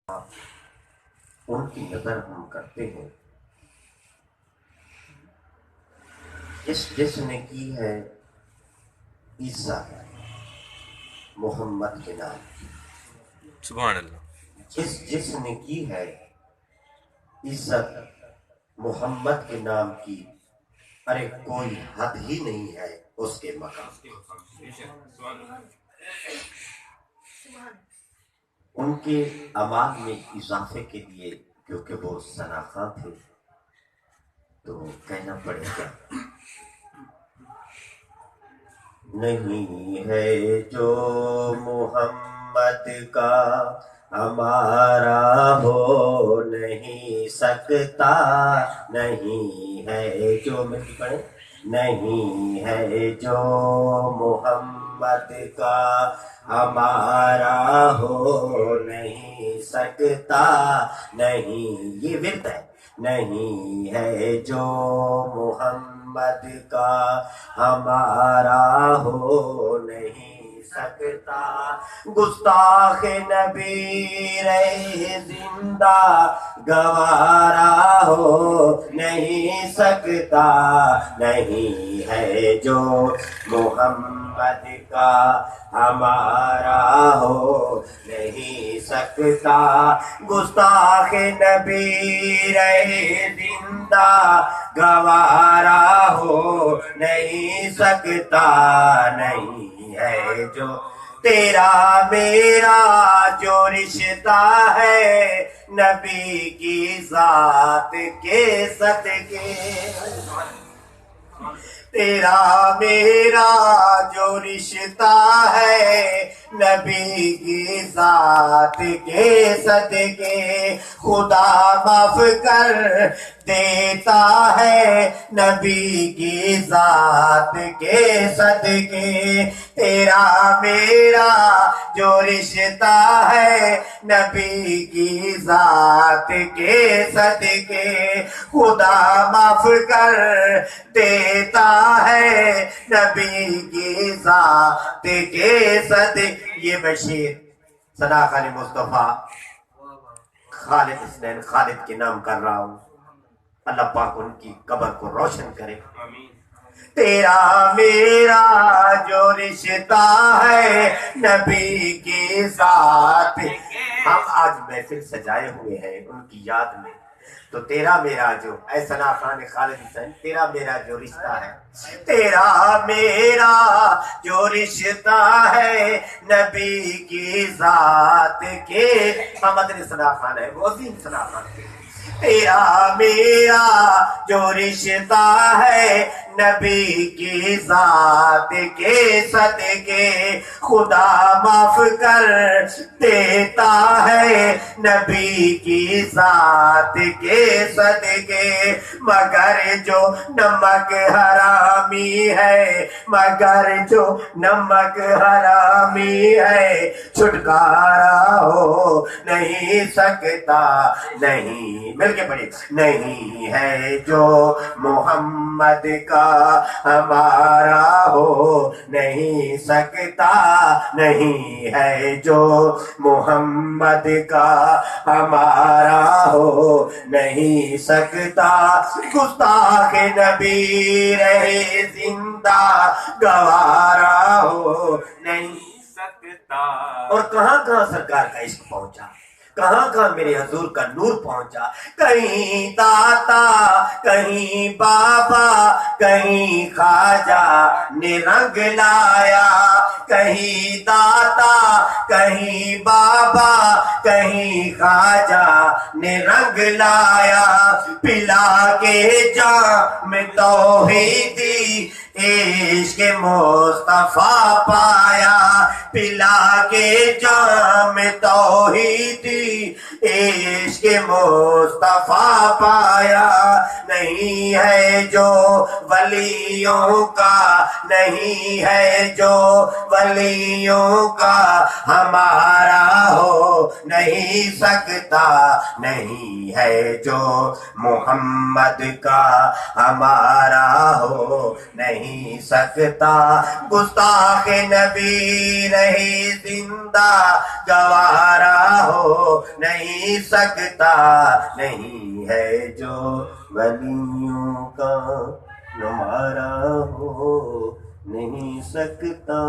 ان کی نظر ہم کرتے ہیں جس نے کی ہے عزت محمد کے نام کی، سبحان اللہ، جس نے کی ہے عزت محمد کے نام کی، ارے کوئی حد ہی نہیں ہے اس کے مقام۔ ان کے اعمال میں اضافے کے لیے کیونکہ وہ ثناخواں تھے تو کہنا پڑے گا، نہیں ہے جو محمد کا ہمارا ہو نہیں سکتا، نہیں ہے جو مل پڑے، نہیں ہے جو محمد کا ہمارا ہو نہیں سکتا، نہیں یہ ورد ہے، نہیں ہے جو محمد کا ہمارا ہو نہیں سکتا، گستاخ نبی رہے زندہ گوارا ہو نہیں سکتا، نہیں ہے جو محمد کا ہمارا ہو نہیں سکتا، گستاخ نبی رہے زندہ گوارا ہو نہیں سکتا، نہیں ہے جو تیرا میرا جو رشتہ ہے نبی کی ذات کے صدقے، تیرا میرا جو رشتہ ہے نبی کی ذات کے صدقے، خدا معاف کر دیتا ہے نبی کی ذات کے صدقے، تیرا میرا جو رشتہ ہے نبی کی ذات کے صدقے، خدا معاف کر دیتا ہے نبی کی ذات کے صدقے۔ یہ بشیر ثنا خان مصطفیٰ خالد حسنین خالد کے نام کر رہا ہوں، اللہ پاک ان کی قبر کو روشن کرے۔ تیرا میرا جو رشتہ ہے نبی کی ذات، ہم آج محفل سجائے ہوئے ہیں ان کی یاد میں، تو تیرا میرا جو اے ثنا خان خالد حسین، تیرا میرا جو رشتہ ہے، تیرا میرا جو رشتہ ہے نبی کی ذات کے، محمد ثنا خان ہے وہ عظیم ثنا خان کے، تیرا میرا جو رشتہ ہے نبی کی ذات کے صدقے، خدا معاف کر دیتا ہے نبی کی ذات کے صدقے، مگر جو نمک حرامی ہے، مگر جو نمک حرامی ہے چھٹکارا ہو نہیں سکتا، نہیں مل کے پڑھی، نہیں ہے جو محمد کا ہمارا ہو نہیں سکتا، نہیں ہے جو محمد کا ہمارا ہو نہیں سکتا، گستاخ نبی رہے زندہ گوارا ہو نہیں سکتا۔ اور کہاں کہاں سرکار کا عشق پہنچا، کہاں کہاں میرے حضور کا نور پہنچا، کہیں داتا کہیں بابا کہیں خواجہ نے رنگ لایا، کہیں داتا کہیں بابا کہیں خواجہ نے رنگ لایا، پلا کے جام توحیدی عشق مصطفیٰ پایا، پلا کے جام توحیدی عشق مصطفیٰ پایا، نہیں ہے جو ولیوں کا، نہیں ہے جو ولیوں کا ہمارا ہو نہیں سکتا، نہیں ہے جو محمد کا ہمارا ہو نہیں نہیں سکتا، گستاخ نبی نہیں زندہ گوارا ہو نہیں سکتا، نہیں ہے جو ولیوں کا نمارا ہو نہیں سکتا۔